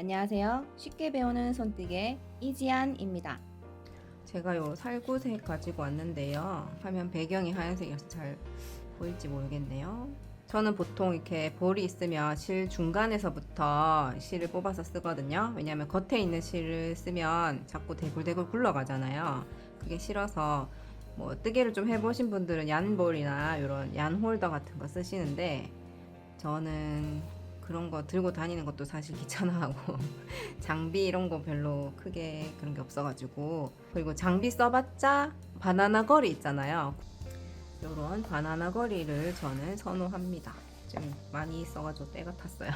안녕하세요. 쉽게 배우는 손뜨개 이지안입니다. 제가 요 살구색 가지고 왔는데요. 화면 배경이 하얀색이어서 잘 보일지 모르겠네요. 저는 보통 이렇게 볼이 있으면 실 중간에서부터 실을 뽑아서 쓰거든요. 왜냐하면 겉에 있는 실을 쓰면 자꾸 대굴대굴 굴러가잖아요. 그게 싫어서 뭐 뜨개를 좀 해보신 분들은 얀볼이나 이런 얀 홀더 같은 거 쓰시는데 저는 그런 거 들고 다니는 것도 사실 귀찮아하고 장비 이런 거 별로 크게 그런 게 없어가지고, 그리고 장비 써봤자 바나나 거리 있잖아요. 요런 바나나 거리를 저는 선호합니다. 좀 많이 써가지고 때가 탔어요.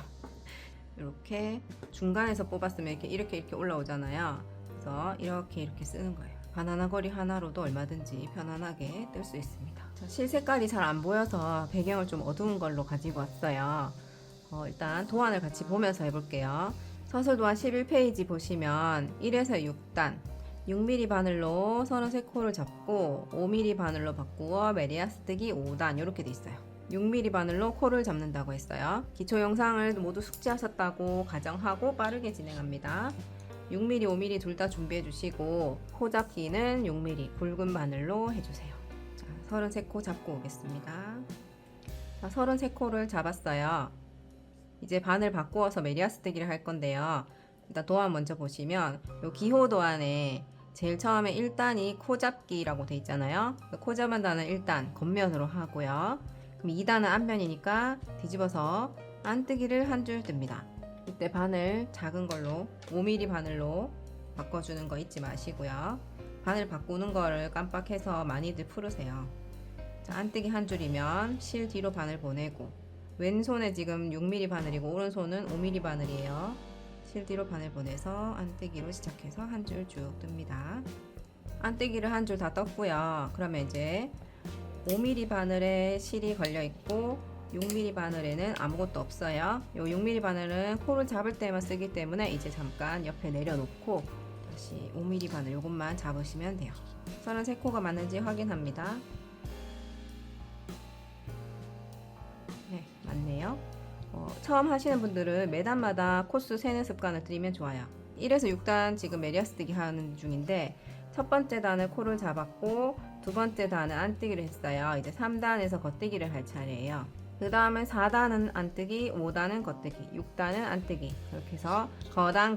이렇게 중간에서 뽑았으면 이렇게 올라오잖아요. 그래서 이렇게 쓰는 거예요. 바나나 거리 하나로도 얼마든지 편안하게 뜰 수 있습니다. 자, 실 색깔이 잘 안 보여서 배경을 좀 어두운 걸로 가지고 왔어요. 일단 도안을 같이 보면서 해볼게요. 서술도안 11페이지 보시면 1에서 6단 6mm 바늘로 33코를 잡고 5mm 바늘로 바꾸어 메리아스 뜨기 5단 이렇게 돼 있어요. 6mm 바늘로 코를 잡는다고 했어요. 기초 영상을 모두 숙지하셨다고 가정하고 빠르게 진행합니다. 6mm, 5mm 둘 다 준비해 주시고 코 잡기는 6mm 굵은 바늘로 해주세요. 자, 33코 잡고 오겠습니다. 자, 33코를 잡았어요. 이제 바늘 바꾸어서 메리아스 뜨기를 할 건데요. 일단 도안 먼저 보시면 요 기호 도안에 제일 처음에 1단이 코 잡기라고 돼 있잖아요. 코 잡은 단은 1단 겉면으로 하고요. 그럼 2단은 앞면이니까 뒤집어서 안뜨기를 한 줄 뜹니다. 이때 바늘 작은 걸로 5mm 바늘로 바꿔주는 거 잊지 마시고요. 바늘 바꾸는 거를 깜빡해서 많이들 풀으세요. 자, 안뜨기 한 줄이면 실 뒤로 바늘 보내고, 왼손에 지금 6mm 바늘이고 오른손은 5mm 바늘이에요. 실 뒤로 바늘 보내서 안뜨기로 시작해서 한 줄 쭉 뜹니다. 안뜨기를 한 줄 다 떴고요. 그러면 이제 5mm 바늘에 실이 걸려 있고 6mm 바늘에는 아무것도 없어요. 요 6mm 바늘은 코를 잡을 때만 쓰기 때문에 이제 잠깐 옆에 내려놓고 다시 5mm 바늘 요것만 잡으시면 돼요. 33코가 맞는지 확인합니다. 네, 맞네요. 처음 하시는 분들은 매단마다 코수 세는 습관을 들이면 좋아요. 1에서 6단 지금 메리아스 뜨기 하는 중인데, 첫 번째 단을 코를 잡았고 두 번째 단은 안뜨기를 했어요. 이제 3단에서 겉뜨기를 할 차례예요. 그 다음에 4단은 안뜨기, 5단은 겉뜨기, 6단은 안뜨기, 그렇게 해서 거단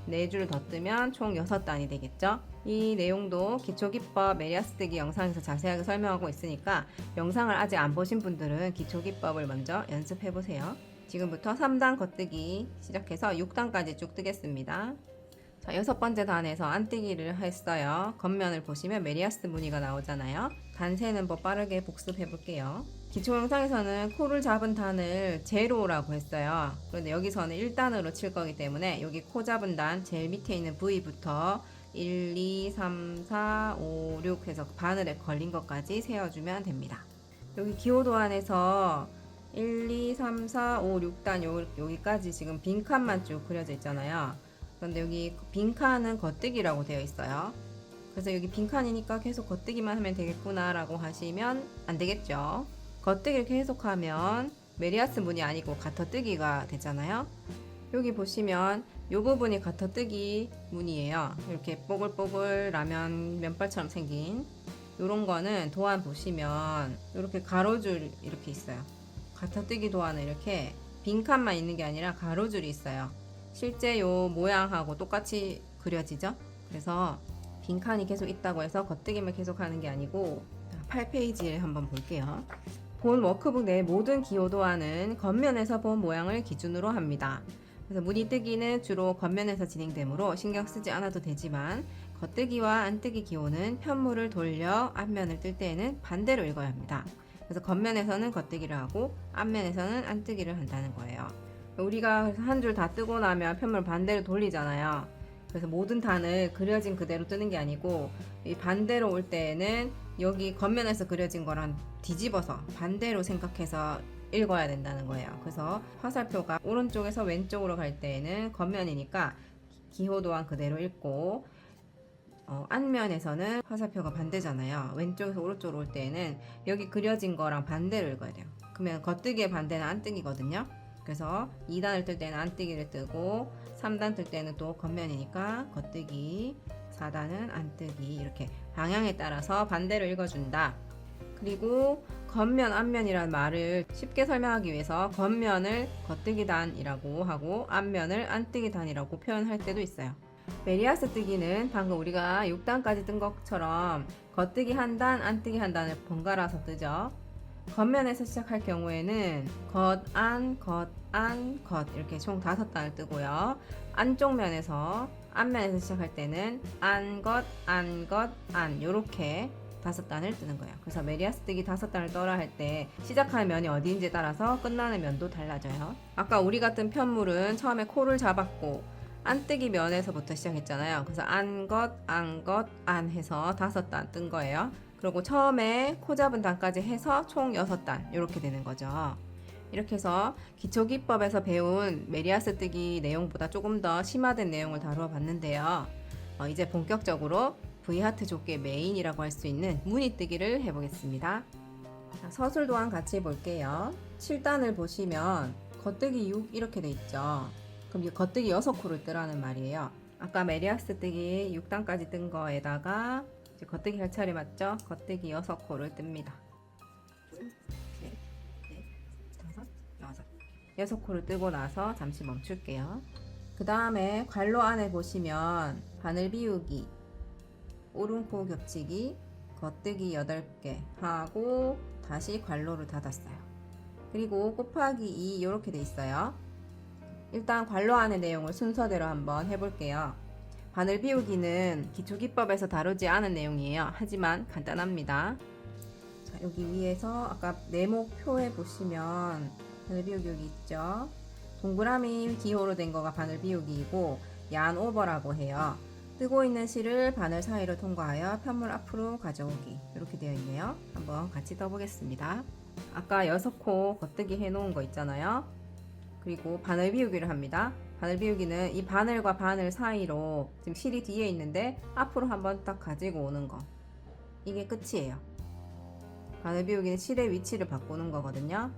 4줄 더 뜨면 총 6단이 되겠죠. 이 내용도 기초기법 메리아스 뜨기 영상에서 자세하게 설명하고 있으니까 영상을 아직 안 보신 분들은 기초기법을 먼저 연습해 보세요. 지금부터 3단 겉뜨기 시작해서 6단까지 쭉 뜨겠습니다. 자, 6번째 단에서 안뜨기를 했어요. 겉면을 보시면 메리아스 무늬가 나오잖아요. 단 세는 법 빠르게 복습해 볼게요. 기초 영상에서는 코를 잡은 단을 제로라고 했어요. 그런데 여기서는 1단으로 칠 거기 때문에 여기 코 잡은 단 제일 밑에 있는 부위부터 1, 2, 3, 4, 5, 6 해서 바늘에 걸린 것까지 세어주면 됩니다. 여기 기호 도안에서 1, 2, 3, 4, 5, 6단 여기까지 지금 빈칸만 쭉 그려져 있잖아요. 그런데 여기 빈칸은 겉뜨기라고 되어 있어요. 그래서 여기 빈칸이니까 계속 겉뜨기만 하면 되겠구나 라고 하시면 안 되겠죠. 겉뜨기를 계속 하면 메리아스 무늬 아니고 가터뜨기가 되잖아요. 여기 보시면 이 부분이 가터뜨기 무늬예요. 이렇게 뽀글뽀글 라면 면발처럼 생긴 이런 거는 도안 보시면 이렇게 가로줄 이렇게 있어요. 가터뜨기 도안은 이렇게 빈칸만 있는 게 아니라 가로줄이 있어요. 실제 요 모양하고 똑같이 그려지죠. 그래서 빈칸이 계속 있다고 해서 겉뜨기만 계속 하는 게 아니고, 8페이지를 한번 볼게요. 본 워크북 내 모든 기호 도안은 겉면에서 본 모양을 기준으로 합니다. 그래서 무늬 뜨기는 주로 겉면에서 진행되므로 신경 쓰지 않아도 되지만, 겉뜨기와 안뜨기 기호는 편물을 돌려 앞면을 뜰 때에는 반대로 읽어야 합니다. 그래서 겉면에서는 겉뜨기를 하고 앞면에서는 안뜨기를 한다는 거예요. 우리가 한 줄 다 뜨고 나면 편물 반대로 돌리잖아요. 그래서 모든 단을 그려진 그대로 뜨는 게 아니고, 이 반대로 올 때에는 여기 겉면에서 그려진 거랑 뒤집어서 반대로 생각해서 읽어야 된다는 거예요. 그래서 화살표가 오른쪽에서 왼쪽으로 갈 때에는 겉면이니까 기호 도안 그대로 읽고, 앞면에서는 화살표가 반대잖아요. 왼쪽에서 오른쪽으로 올 때에는 여기 그려진 거랑 반대로 읽어야 돼요. 그러면 겉뜨기의 반대는 안뜨기거든요. 그래서 2단을 뜰 때는 안뜨기를 뜨고 3단 뜰 때는 또 겉면이니까 겉뜨기, 4단은 안뜨기 이렇게 방향에 따라서 반대로 읽어준다. 그리고 겉면, 앞면이라는 말을 쉽게 설명하기 위해서 겉면을 겉뜨기 단이라고 하고 앞면을 안뜨기 단이라고 표현할 때도 있어요. 메리아스 뜨기는 방금 우리가 6단까지 뜬 것처럼 겉뜨기 한 단, 안뜨기 한 단을 번갈아서 뜨죠. 겉면에서 시작할 경우에는 겉, 안, 겉, 안, 겉 이렇게 총 5단을 뜨고요. 안쪽 면에서 앞면에서 시작할 때는 안, 겉, 안, 겉, 안 이렇게 5단을 뜨는 거예요. 그래서 메리아스 뜨기 5단을 떠라 할 때 시작하는 면이 어디인지에 따라서 끝나는 면도 달라져요. 아까 우리 같은 편물은 처음에 코를 잡았고 안뜨기 면에서부터 시작했잖아요. 그래서 안, 겉, 안, 겉, 안 해서 5단 뜬 거예요. 그리고 처음에 코 잡은 단까지 해서 총 6단 이렇게 되는 거죠. 이렇게 해서 기초기법에서 배운 메리아스 뜨기 내용보다 조금 더 심화된 내용을 다루어 봤는데요. 이제 본격적으로 V하트 족기의 메인이라고 할 수 있는 무늬 뜨기를 해보겠습니다. 자, 서술 도안 같이 볼게요. 7단을 보시면 겉뜨기 6 이렇게 돼 있죠. 그럼 이 겉뜨기 6코를 뜨라는 말이에요. 아까 메리아스 뜨기 6단까지 뜬 거에다가 이제 겉뜨기 할 차례 맞죠? 겉뜨기 6코를 뜹니다. 6코를 뜨고 나서 잠시 멈출게요. 그 다음에 괄로 안에 보시면 바늘 비우기, 오른코 겹치기, 겉뜨기 8개 하고 다시 괄로를 닫았어요. 그리고 곱하기 2 이렇게 돼 있어요. 일단 괄로 안의 내용을 순서대로 한번 해볼게요. 바늘 비우기는 기초기법에서 다루지 않은 내용이에요. 하지만 간단합니다. 자, 여기 위에서 아까 네모표에 보시면 바늘 비우기 여기 있죠. 동그라미 기호로 된 거가 바늘 비우기이고 야한 오버라고 해요. 뜨고 있는 실을 바늘 사이로 통과하여 편물 앞으로 가져오기 이렇게 되어 있네요. 한번 같이 떠보겠습니다. 아까 6코 겉뜨기 해놓은 거 있잖아요. 그리고 바늘 비우기를 합니다. 바늘 비우기는 이 바늘과 바늘 사이로 지금 실이 뒤에 있는데 앞으로 한번 딱 가지고 오는 거, 이게 끝이에요. 바늘 비우기는 실의 위치를 바꾸는 거거든요.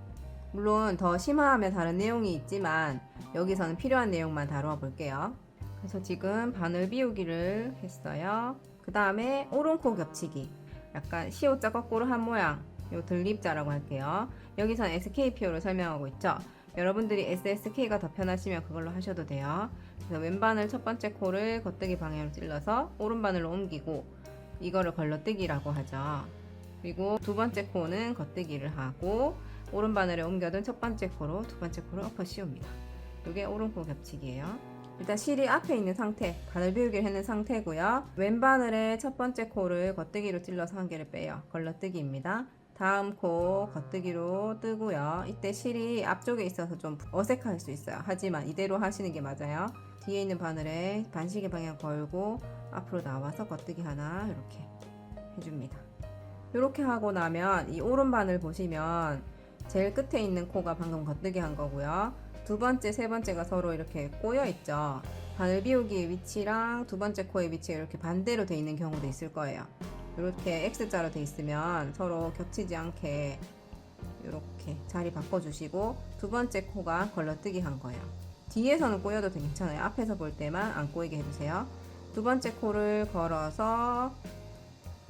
물론 더 심화하면 다른 내용이 있지만 여기서는 필요한 내용만 다루어 볼게요. 그래서 지금 바늘 비우기를 했어요. 그 다음에 오른코 겹치기, 약간 시옷자 거꾸로 한 모양, 요 들립자라고 할게요. 여기서는 SKPO를 설명하고 있죠. 여러분들이 SSK가 더 편하시면 그걸로 하셔도 돼요. 그래서 왼바늘 첫 번째 코를 겉뜨기 방향으로 찔러서 오른바늘로 옮기고 이거를 걸러뜨기라고 하죠. 그리고 두 번째 코는 겉뜨기를 하고 오른바늘에 옮겨둔 첫 번째 코로 두 번째 코를 엎어 씌웁니다. 이게 오른코 겹치기예요. 일단 실이 앞에 있는 상태, 바늘 비우기를 했는 상태고요. 왼바늘에 첫 번째 코를 겉뜨기로 찔러서 한 개를 빼요. 걸러뜨기입니다. 다음 코 겉뜨기로 뜨고요. 이때 실이 앞쪽에 있어서 좀 어색할 수 있어요. 하지만 이대로 하시는 게 맞아요. 뒤에 있는 바늘에 반시계 방향 걸고 앞으로 나와서 겉뜨기 하나 이렇게 해줍니다. 이렇게 하고 나면 이 오른 바늘 보시면 제일 끝에 있는 코가 방금 겉뜨기 한 거고요. 두 번째, 세 번째가 서로 이렇게 꼬여 있죠. 바늘 비우기의 위치랑 두 번째 코의 위치가 이렇게 반대로 돼 있는 경우도 있을 거예요. 이렇게 X자로 돼 있으면 서로 겹치지 않게 이렇게 자리 바꿔주시고 두 번째 코가 걸러뜨기 한 거예요. 뒤에서는 꼬여도 괜찮아요. 앞에서 볼 때만 안 꼬이게 해주세요. 두 번째 코를 걸어서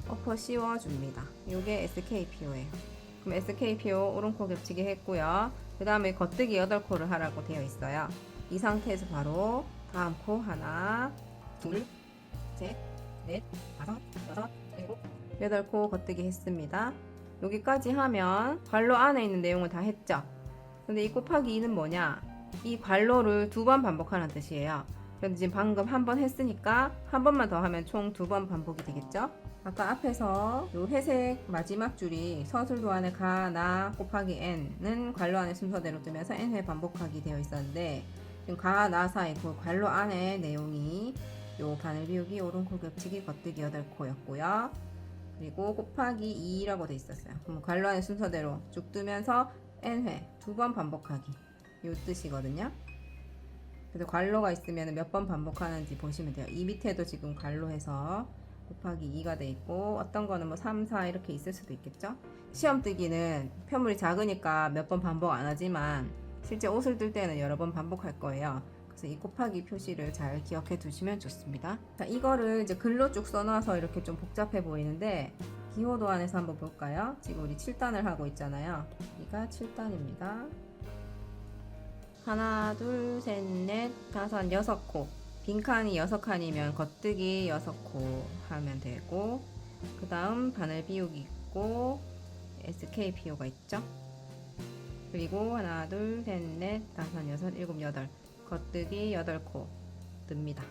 엎어 씌워줍니다. 이게 SKPO예요. 그럼 SKPO 오른코 겹치기 했고요. 그 다음에 겉뜨기 8코를 하라고 되어 있어요. 이 상태에서 바로 다음 코 하나, 둘, 셋, 넷, 다섯, 여섯, 일곱, 8코 겉뜨기 했습니다. 여기까지 하면 괄로 안에 있는 내용을 다 했죠. 근데 이 곱하기 2는 뭐냐? 이 괄로를 2번 반복하는 뜻이에요. 그런데 지금 방금 한 번 했으니까 한 번만 더 하면 총 2번 반복이 되겠죠? 아까 앞에서 요 회색 마지막 줄이 서술 도안의 가, 나 곱하기 n은 괄로 안에 순서대로 뜨면서 n회 반복하기 되어 있었는데 지금 가, 나 사이 그 괄로 안에 내용이 요 바늘 비우기, 오른코 겹치기, 겉뜨기 8코였고요. 그리고 곱하기 2라고 돼 있었어요. 그럼 괄로 안에 순서대로 쭉 뜨면서 n회 2번 반복하기 요 뜻이거든요. 그래서 괄로가 있으면 몇 번 반복하는지 보시면 돼요. 이 밑에도 지금 괄로해서 곱하기 2가 돼 있고 어떤 거는 뭐 3, 4 이렇게 있을 수도 있겠죠. 시험 뜨기는 편물이 작으니까 몇 번 반복 안 하지만 실제 옷을 뜰 때는 여러 번 반복할 거예요. 그래서 이 곱하기 표시를 잘 기억해 두시면 좋습니다. 자, 이거를 이제 글로 쭉 써놔서 이렇게 좀 복잡해 보이는데 기호도안에서 한번 볼까요? 지금 우리 7단을 하고 있잖아요. 여기가 7단입니다. 하나, 둘, 셋, 넷, 다섯, 여섯 코. 빈칸이 6칸이면 겉뜨기 6코 하면 되고, 그 다음 바늘 비우기 있고 SKPO가 있죠. 그리고 하나, 둘, 셋, 넷, 다섯, 여섯, 일곱, 여덟. 겉뜨기 8코 뜹니다.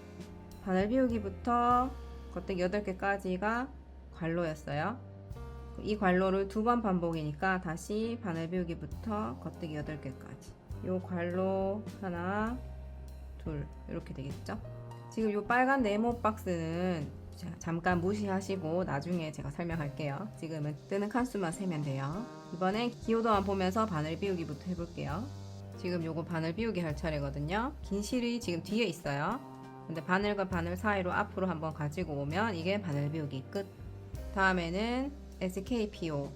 바늘 비우기부터 겉뜨기 8개까지가 관로였어요. 이 관로를 2번 반복이니까 다시 바늘 비우기부터 겉뜨기 8개까지. 요 관로 하나, 둘 이렇게 되겠죠. 지금 요 빨간 네모 박스는 잠깐 무시하시고 나중에 제가 설명할게요. 지금은 뜨는 칸수만 세면 돼요. 이번엔 기호도안 보면서 바늘 비우기부터 해볼게요. 지금 요거 바늘 비우기 할 차례거든요. 긴 실이 지금 뒤에 있어요. 근데 바늘과 바늘 사이로 앞으로 한번 가지고 오면 이게 바늘 비우기 끝. 다음에는 SKPO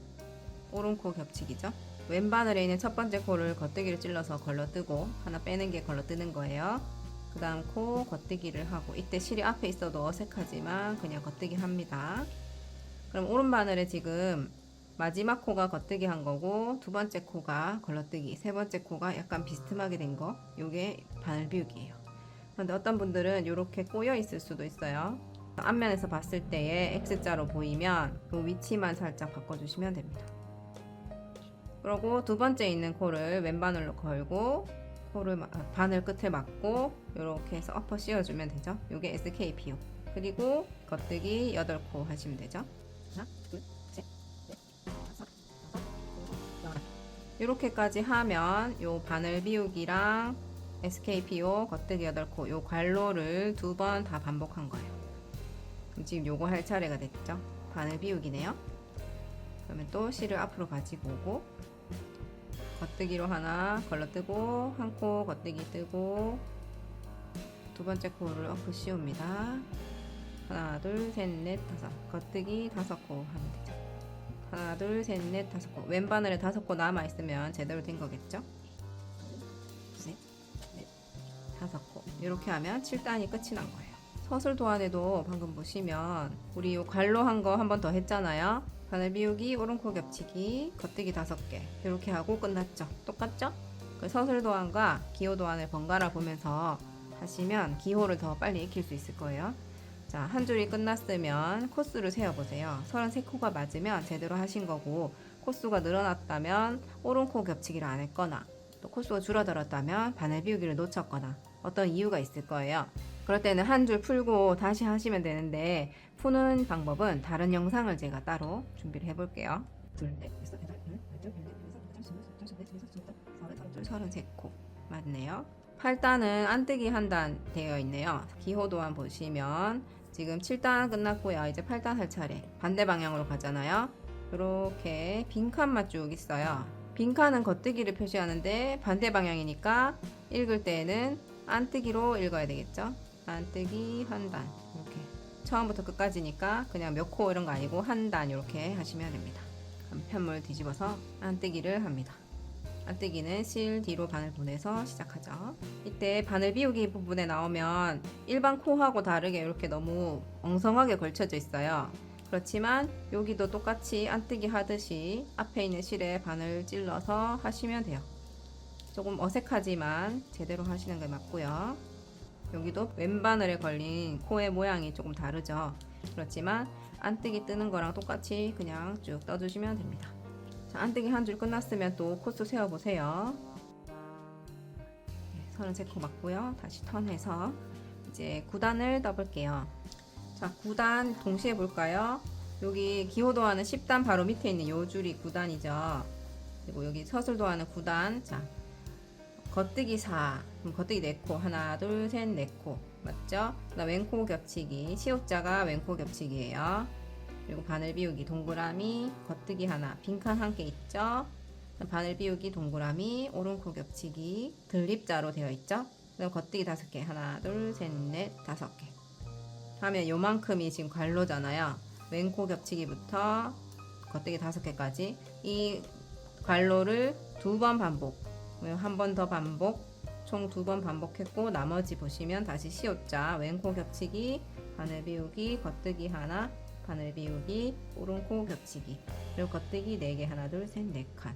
오른코 겹치기죠. 왼바늘에 있는 첫 번째 코를 겉뜨기를 찔러서 걸러뜨고 하나 빼는 게 걸러뜨는 거예요. 그 다음 코 겉뜨기를 하고, 이때 실이 앞에 있어도 어색하지만 그냥 겉뜨기 합니다. 그럼 오른바늘에 지금 마지막 코가 겉뜨기 한 거고, 두 번째 코가 걸러뜨기, 세 번째 코가 약간 비스듬하게 된 거, 요게 바늘 비우기예요. 그런데 어떤 분들은 이렇게 꼬여 있을 수도 있어요. 앞면에서 봤을 때에 X자로 보이면 그 위치만 살짝 바꿔주시면 됩니다. 그리고 두 번째 있는 코를 왼바늘로 걸고 코를 바늘 끝에 막고 이렇게 해서 엎어 씌워주면 되죠. 요게 SKPO. 그리고 겉뜨기 8코 하시면 되죠. 하나, 둘, 셋, 넷, 다섯, 여섯, 이렇게까지 하면 요 바늘 비우기랑 SKPO 겉뜨기 8코 요 관로를 2번 다 반복한 거예요. 그럼 지금 요거 할 차례가 됐죠. 바늘 비우기네요. 그러면 또 실을 앞으로 가지고 오고 겉뜨기로 하나 걸러뜨고 한 코 겉뜨기 뜨고 두 번째 코를 엎어 씌웁니다. 하나, 둘, 셋, 넷, 다섯. 겉뜨기 5코 하면 되죠. 하나, 둘, 셋, 넷, 5코. 왼바늘에 5코 남아 있으면 제대로 된 거겠죠. 셋, 넷, 5코. 이렇게 하면 7단이 끝이 난 거예요. 서술 도안에도 방금 보시면 우리 요 관로 한 거 한 번 더 했잖아요. 바늘 비우기, 오른코 겹치기, 겉뜨기 5개 이렇게 하고 끝났죠. 똑같죠? 그 서술 도안과 기호 도안을 번갈아 보면서 하시면 기호를 더 빨리 익힐 수 있을 거예요. 자, 한 줄이 끝났으면 코수를 세어보세요. 33코가 맞으면 제대로 하신 거고, 코수가 늘어났다면 오른코 겹치기를 안 했거나 또 코수가 줄어들었다면 바늘 비우기를 놓쳤거나 어떤 이유가 있을 거예요. 그럴 때는 한 줄 풀고 다시 하시면 되는데, 푸는 방법은 다른 영상을 제가 따로 준비를 해볼게요. 33코 맞네요. 8단은 안뜨기 한 단 되어 있네요. 기호도안 보시면 지금 7단 끝났고요. 이제 8단 할 차례. 반대 방향으로 가잖아요. 이렇게 빈칸만 쭉 있어요. 빈칸은 겉뜨기를 표시하는데 반대 방향이니까 읽을 때는 안뜨기로 읽어야 되겠죠. 안뜨기 한 단 이렇게 처음부터 끝까지니까 그냥 몇 코 이런 거 아니고 한 단 이렇게 하시면 됩니다. 한편물 뒤집어서 안뜨기를 합니다. 안뜨기는 실 뒤로 바늘 보내서 시작하죠. 이때 바늘 비우기 부분에 나오면 일반 코하고 다르게 이렇게 너무 엉성하게 걸쳐져 있어요. 그렇지만 여기도 똑같이 안뜨기 하듯이 앞에 있는 실에 바늘 찔러서 하시면 돼요. 조금 어색하지만 제대로 하시는 게 맞고요. 여기도 왼바늘에 걸린 코의 모양이 조금 다르죠. 그렇지만 안뜨기 뜨는 거랑 똑같이 그냥 쭉 떠주시면 됩니다. 자, 안뜨기 한 줄 끝났으면 또 코수 세워보세요. 33코 맞고요. 다시 턴해서 이제 9단을 떠볼게요. 자, 9단 동시에 볼까요? 여기 기호도안은 10단 바로 밑에 있는 요 줄이 9단이죠. 그리고 여기 서술도안은 9단. 자, 겉뜨기 4, 그럼 겉뜨기 4코, 하나, 둘, 셋, 4코 맞죠? 그다음 왼코 겹치기, 시옷자가 왼코 겹치기예요. 그리고 바늘 비우기, 동그라미, 겉뜨기 하나, 빈칸 한 개 있죠? 바늘 비우기, 동그라미, 오른코 겹치기, 들립자로 되어 있죠? 그다음 겉뜨기 5개, 하나, 둘, 셋, 넷, 5개 하면 요만큼이 지금 관로잖아요. 왼코 겹치기부터 겉뜨기 5개까지 이 관로를 2번 반복, 한 번 더 반복, 총 2번 반복했고 나머지 보시면 다시 시옷자 왼코 겹치기, 바늘 비우기, 겉뜨기 하나, 바늘 비우기, 오른코 겹치기, 그리고 겉뜨기 4개 하나 둘 셋 4칸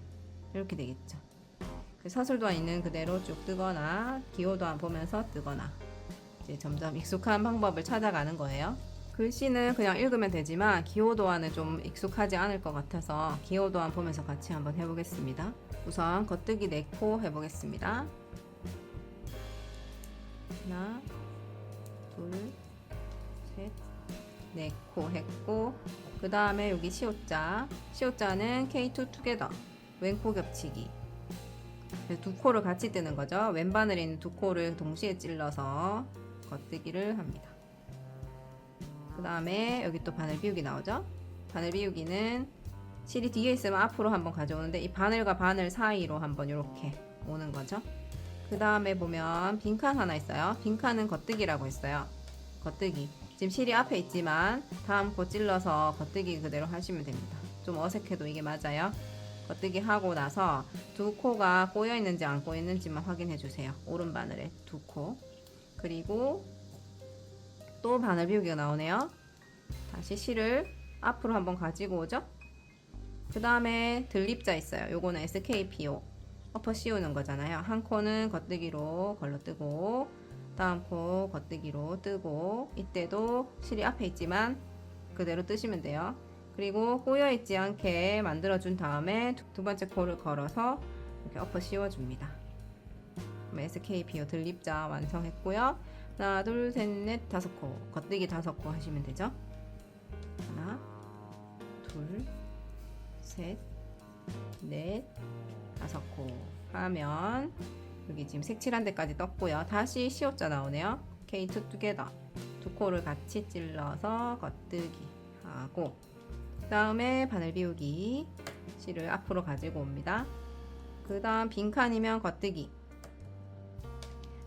이렇게 되겠죠. 서술도안 있는 그대로 쭉 뜨거나 기호도안 보면서 뜨거나 이제 점점 익숙한 방법을 찾아가는 거예요. 글씨는 그냥 읽으면 되지만 기호도안은 좀 익숙하지 않을 것 같아서 기호도안 보면서 같이 한번 해보겠습니다. 우선 겉뜨기 4코 해보겠습니다. 하나, 둘, 셋, 4코 했고, 그 다음에 여기 시옷자, 시옷자는 K2 투게더 왼코 겹치기, 2코를 같이 뜨는 거죠. 왼바늘에 있는 2코를 동시에 찔러서 겉뜨기를 합니다. 그 다음에 여기 또 바늘 비우기 나오죠. 바늘 비우기는 실이 뒤에 있으면 앞으로 한번 가져오는데 이 바늘과 바늘 사이로 한번 이렇게 오는 거죠. 그 다음에 보면 빈칸 하나 있어요. 빈칸은 겉뜨기라고 했어요. 겉뜨기. 지금 실이 앞에 있지만 다음 코 찔러서 겉뜨기 그대로 하시면 됩니다. 좀 어색해도 이게 맞아요. 겉뜨기 하고 나서 2코가 꼬여 있는지 안 꼬여 있는지만 확인해 주세요. 오른 바늘에 2코. 그리고 또 바늘 비우기가 나오네요. 다시 실을 앞으로 한번 가지고 오죠. 그 다음에 들립자 있어요. 요거는 SKPO 엎어 씌우는 거잖아요. 한 코는 겉뜨기로 걸러뜨고 다음 코 겉뜨기로 뜨고, 이때도 실이 앞에 있지만 그대로 뜨시면 돼요. 그리고 꼬여 있지 않게 만들어 준 다음에 두 번째 코를 걸어서 이렇게 엎어 씌워 줍니다. SKPO 들립자 완성했고요. 하나, 둘, 셋, 넷, 5코. 겉뜨기 5코 하시면 되죠. 하나, 둘, 셋, 넷, 5코 하면 여기 지금 색칠한 데까지 떴고요. 다시 시옷자 나오네요. K2 투게더 2코를 같이 찔러서 겉뜨기 하고, 그 다음에 바늘 비우기, 실을 앞으로 가지고 옵니다. 그 다음 빈칸이면 겉뜨기,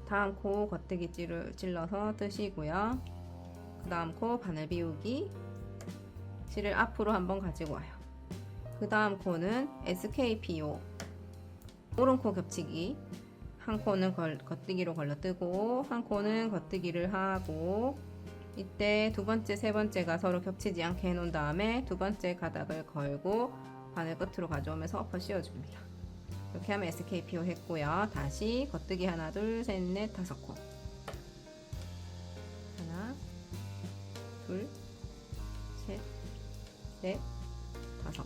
다음 코 겉뜨기 찔러서 뜨시고요. 그 다음 코 바늘 비우기, 실을 앞으로 한번 가지고 와요. 그 다음 코는 SKPO 오른코 겹치기, 한 코는 겉뜨기로 걸러뜨고 한 코는 겉뜨기를 하고, 이때 두 번째 세 번째가 서로 겹치지 않게 해놓은 다음에 두 번째 가닥을 걸고 바늘 끝으로 가져오면서 엎어 씌워줍니다. 이렇게 하면 SKPO 했고요. 다시 겉뜨기 하나, 둘, 셋, 넷, 5코. 하나, 둘, 셋, 넷, 5코.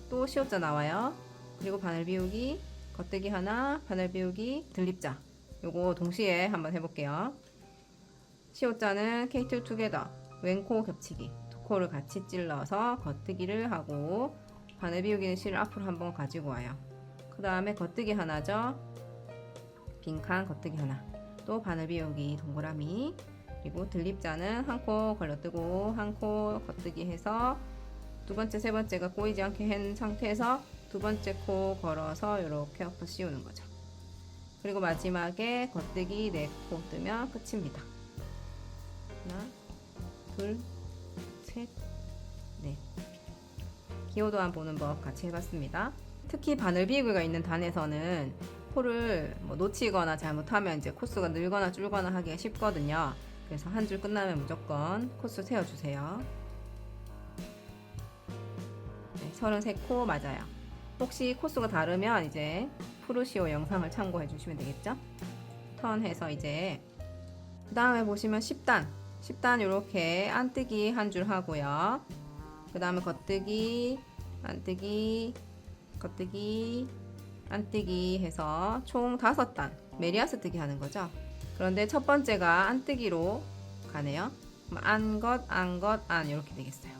또 시옷자 나와요. 그리고 바늘 비우기, 겉뜨기 하나, 바늘 비우기, 들립자. 요거 동시에 한번 해볼게요. 시옷자는 K2 투게더 왼코 겹치기, 2코를 같이 찔러서 겉뜨기를 하고 바늘 비우기는 실을 앞으로 한번 가지고 와요. 그 다음에 겉뜨기 하나죠. 빈칸 겉뜨기 하나, 또 바늘 비우기 동그라미, 그리고 들립자는 한 코 걸러뜨고 한 코 겉뜨기 해서 두 번째 세 번째가 꼬이지 않게 한 상태에서 두 번째 코 걸어서 이렇게 엎어 씌우는 거죠. 그리고 마지막에 겉뜨기 4코 뜨면 끝입니다. 하나, 둘, 셋, 넷. 기호도안 보는 법 같이 해봤습니다. 특히 바늘 비우기가 있는 단에서는 코를 놓치거나 잘못하면 이제 코수가 늘거나 줄거나 하기가 쉽거든요. 그래서 한 줄 끝나면 무조건 코수 세워주세요. 네, 33코 맞아요. 혹시 코수가 다르면 이제 프루시오 영상을 참고해 주시면 되겠죠. 턴해서 이제 그 다음에 보시면 10단 이렇게 안뜨기 한 줄 하고요. 그 다음에 겉뜨기, 안뜨기, 겉뜨기, 안뜨기 해서 총 5단 메리아스 뜨기 하는 거죠. 그런데 첫 번째가 안뜨기로 가네요. 안것, 안것, 안 이렇게 되겠어요.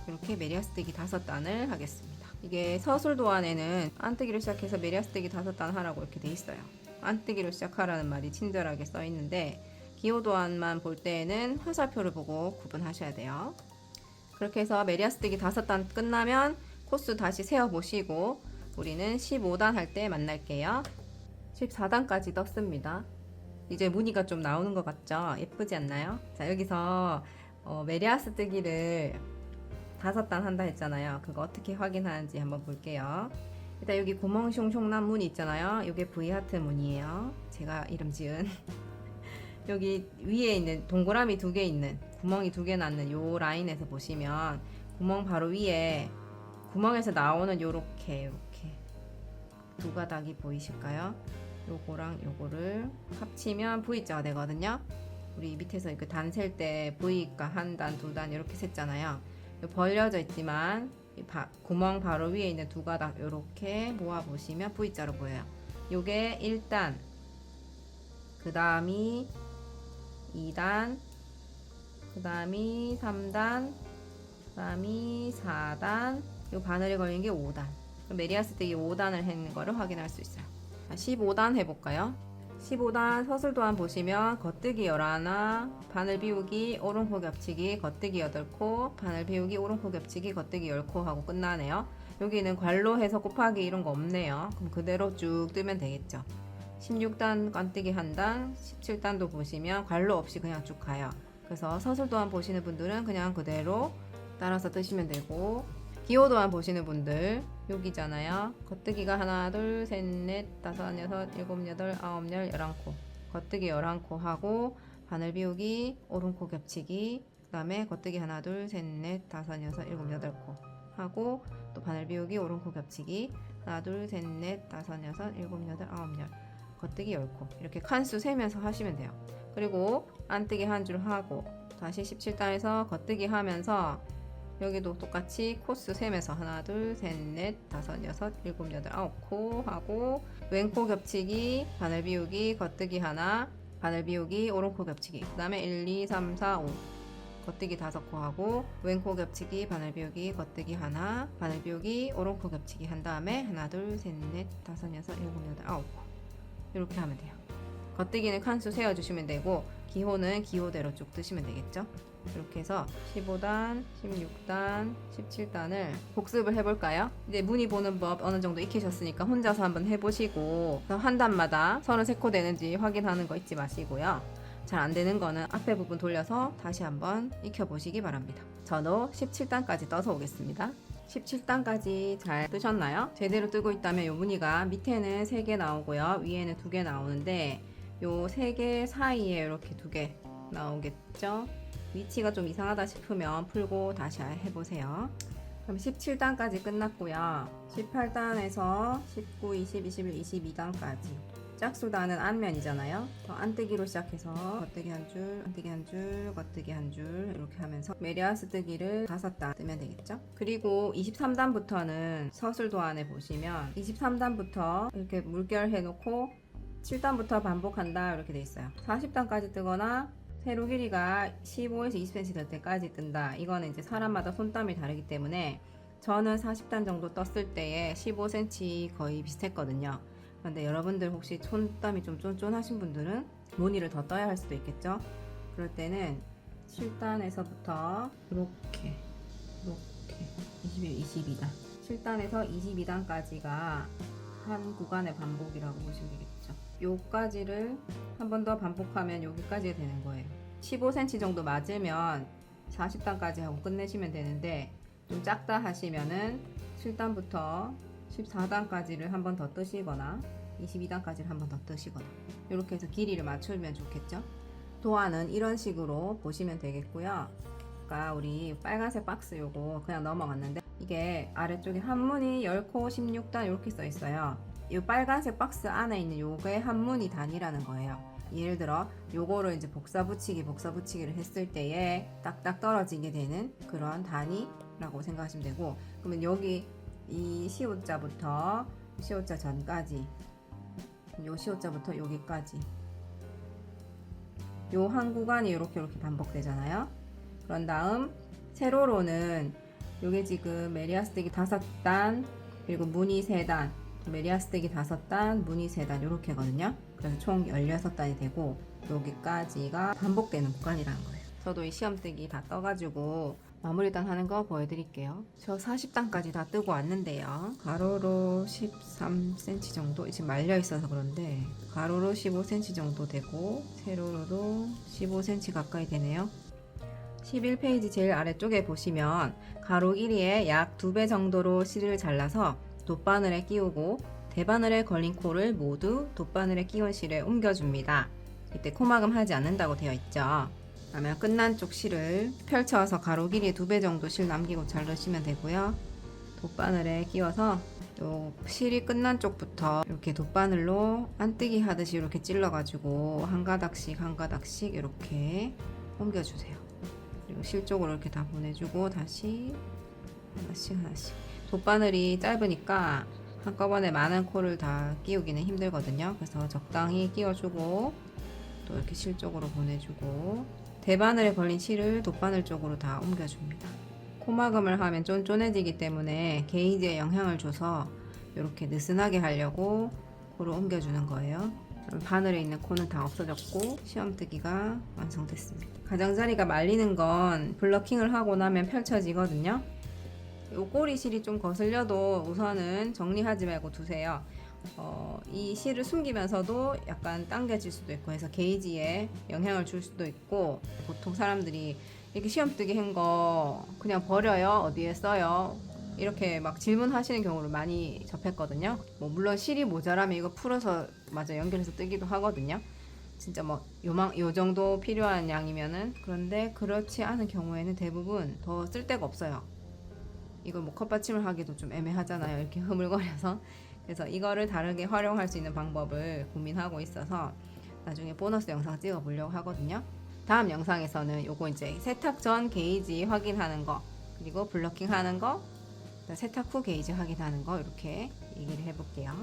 이렇게 메리아스 뜨기 5단을 하겠습니다. 이게 서술도안에는 안뜨기를 시작해서 메리아스 뜨기 5단 하라고 이렇게 돼 있어요. 안뜨기로 시작하라는 말이 친절하게 써 있는데 기호도안만 볼 때에는 화살표를 보고 구분하셔야 돼요. 그렇게 해서 메리아스 뜨기 5단 끝나면 코스 다시 세어보시고 우리는 15단 할 때 만날게요. 14단까지 떴습니다. 이제 무늬가 좀 나오는 것 같죠? 예쁘지 않나요? 자, 여기서 메리아스 뜨기를 5단 한다 했잖아요. 그거 어떻게 확인하는지 한번 볼게요. 일단 여기 구멍 숑숑 난 문이 있잖아요. 이게 V하트 문이에요. 제가 이름 지은 여기 위에 있는 동그라미 2개 있는 구멍이 2개 났는 요 라인에서 보시면 구멍 바로 위에 구멍에서 나오는 요렇게 두 가닥이 보이실까요? 요거랑 요거를 합치면 V자가 되거든요. 우리 밑에서 이렇게 단 셀 때 V가 한 단, 두 단 이렇게 셌잖아요. 벌려져 있지만 구멍 바로 위에 있는 두 가닥 요렇게 모아 보시면 V자로 보여요. 요게 1단, 그 다음이 2단, 그 다음이 3단, 그 다음이 4단, 요 바늘에 걸린 게 5단. 메리아스뜨기 5단을 했는 거를 확인할 수 있어요. 15단 해볼까요? 15단 서술도안 보시면 겉뜨기 11, 바늘 비우기, 오른코 겹치기, 겉뜨기 8코, 바늘 비우기, 오른코 겹치기, 겉뜨기 10코 하고 끝나네요. 여기는 괄로 해서 곱하기 이런 거 없네요. 그럼 그대로 쭉 뜨면 되겠죠. 16단 깐뜨기 1단, 17단도 보시면 괄로 없이 그냥 쭉 가요. 그래서 서술도안 보시는 분들은 그냥 그대로 따라서 뜨시면 되고, 기호도안 보시는 분들 여기잖아요. 겉뜨기가 하나, 둘, 셋, 넷, 다섯, 여섯, 일곱, 여덟, 아홉, 열, 11코. 겉뜨기 11코 하고 바늘 비우기, 오른코 겹치기, 그 다음에 겉뜨기 하나, 둘, 셋, 넷, 다섯, 여섯, 일곱, 8코 하고 또 바늘 비우기, 오른코 겹치기 하나, 둘, 셋, 넷, 다섯, 여섯, 일곱, 여덟, 아홉, 열. 겉뜨기 10코. 이렇게 칸수 세면서 하시면 돼요. 그리고 안뜨기 한 줄 하고 다시 17단에서 겉뜨기 하면서 여기도 똑같이 코스 세면서 하나, 둘, 셋, 넷, 다섯, 여섯, 일곱, 여덟, 9코 하고 왼코 겹치기, 바늘 비우기, 겉뜨기 하나, 바늘 비우기, 오른코 겹치기. 그 다음에 1, 2, 3, 4, 5 겉뜨기 5코 하고 왼코 겹치기, 바늘 비우기, 겉뜨기 하나, 바늘 비우기, 오른코 겹치기 한 다음에 하나, 둘, 셋, 넷, 다섯, 여섯, 일곱, 여덟, 9코 이렇게 하면 돼요. 겉뜨기는 칸수 세워주시면 되고 기호는 기호대로 쭉 뜨시면 되겠죠. 이렇게 해서 15단, 16단, 17단을 복습을 해볼까요? 이제 문의 보는 법 어느 정도 익히셨으니까 혼자서 한번 해보시고 한 단마다 33코 되는지 확인하는 거 잊지 마시고요. 잘 안되는 거는 앞에 부분 돌려서 다시 한번 익혀보시기 바랍니다. 저도 17단까지 떠서 오겠습니다. 17단까지 잘 뜨셨나요? 제대로 뜨고 있다면 요 무늬가 밑에는 3개 나오고요. 위에는 2개 나오는데 요 3개 사이에 이렇게 2개 나오겠죠? 위치가 좀 이상하다 싶으면 풀고 다시 해보세요. 그럼 17단까지 끝났고요. 18단에서 19, 20, 21, 22단까지 짝수단은 안면이잖아요. 안뜨기로 시작해서 겉뜨기 한 줄, 안뜨기 한 줄, 겉뜨기 한 줄 이렇게 하면서 메리아스 뜨기를 5단 뜨면 되겠죠. 그리고 23단부터는 서술도안에 보시면 23단부터 이렇게 물결 해놓고 7단부터 반복한다 이렇게 돼 있어요. 40단까지 뜨거나 세로 길이가 15에서 20cm 될 때까지 뜬다. 이거는 이제 사람마다 손땀이 다르기 때문에 저는 40단 정도 떴을 때에 15cm 거의 비슷했거든요. 그런데 여러분들 혹시 손땀이 좀 쫀쫀하신 분들은 무늬를 더 떠야 할 수도 있겠죠. 그럴 때는 7단에서부터 이렇게 21, 22단 7단에서 22단까지가 한 구간의 반복이라고 보시면 되겠죠. 요까지를 한 번 더 반복하면 여기까지 되는 거예요. 15cm 정도 맞으면 40단까지 하고 끝내시면 되는데 좀 작다 하시면은 7단부터 14단까지를 한 번 더 뜨시거나 22단까지를 한 번 더 뜨시거나 이렇게 해서 길이를 맞추면 좋겠죠. 도안은 이런 식으로 보시면 되겠고요. 아까 우리 빨간색 박스 요거 그냥 넘어갔는데 이게 아래쪽에 한문이 10코 16단 이렇게 써 있어요. 이 빨간색 박스 안에 있는 요게 한문이 단위라는 거예요. 예를 들어 요거를 이제 복사 붙이기를 했을 때에 딱딱 떨어지게 되는 그런 단위라고 생각하시면 되고, 그러면 여기 이 시옷자부터 시옷자 전까지 요 시옷자부터 여기까지 요 한 구간이 이렇게 반복되잖아요. 그런 다음 세로로는 요게 지금 메리아스뜨기 5단 그리고 무늬 3단 메리아스뜨기 5단 무늬 3단 이렇게거든요. 그래서 총 16단이 되고 여기까지가 반복되는 구간이라는 거예요. 저도 이 시험뜨기 다 떠가지고 마무리단 하는 거 보여드릴게요. 저 40단까지 다 뜨고 왔는데요. 가로로 13cm 정도 지금 말려 있어서 그런데 가로로 15cm 정도 되고 세로로도 15cm 가까이 되네요. 11페이지 제일 아래쪽에 보시면 가로 길이의 약 2배 정도로 실을 잘라서 돗바늘에 끼우고 대바늘에 걸린 코를 모두 돗바늘에 끼운 실에 옮겨줍니다. 이때 코막음 하지 않는다고 되어 있죠. 그러면 끝난 쪽 실을 펼쳐서 가로 길이 2배 정도 실 남기고 잘 넣으시면 되고요. 돗바늘에 끼워서 요 실이 끝난 쪽부터 이렇게 돗바늘로 안뜨기 하듯이 이렇게 찔러가지고 한 가닥씩 이렇게 옮겨주세요. 그리고 실 쪽으로 이렇게 다 보내주고 다시 하나씩. 돗바늘이 짧으니까 한꺼번에 많은 코를 다 끼우기는 힘들거든요. 그래서 적당히 끼워주고 또 이렇게 실 쪽으로 보내주고 대바늘에 걸린 실을 돗바늘 쪽으로 다 옮겨줍니다. 코막음을 하면 쫀쫀해지기 때문에 게이지에 영향을 줘서 이렇게 느슨하게 하려고 코를 옮겨주는 거예요. 그럼 바늘에 있는 코는 다 없어졌고 시험뜨기가 완성됐습니다. 가장자리가 말리는 건 블러킹을 하고 나면 펼쳐지거든요. 요 꼬리 실이 좀 거슬려도 우선은 정리하지 말고 두세요. 이 실을 숨기면서도 약간 당겨질 수도 있고 해서 게이지에 영향을 줄 수도 있고, 보통 사람들이 이렇게 시험뜨기 한 거 그냥 버려요? 어디에 써요? 이렇게 막 질문하시는 경우를 많이 접했거든요. 뭐 물론 실이 모자라면 이거 풀어서 맞아 연결해서 뜨기도 하거든요. 진짜 뭐 요 정도 필요한 양이면은. 그런데 그렇지 않은 경우에는 대부분 더 쓸 데가 없어요. 이걸 뭐 컵받침을 하기도 좀 애매하잖아요. 이렇게 흐물거려서. 그래서 이거를 다르게 활용할 수 있는 방법을 고민하고 있어서 나중에 보너스 영상 찍어 보려고 하거든요. 다음 영상에서는 요거 이제 세탁 전 게이지 확인하는 거, 그리고 블러킹 하는 거, 세탁 후 게이지 확인하는 거 이렇게 얘기를 해볼게요.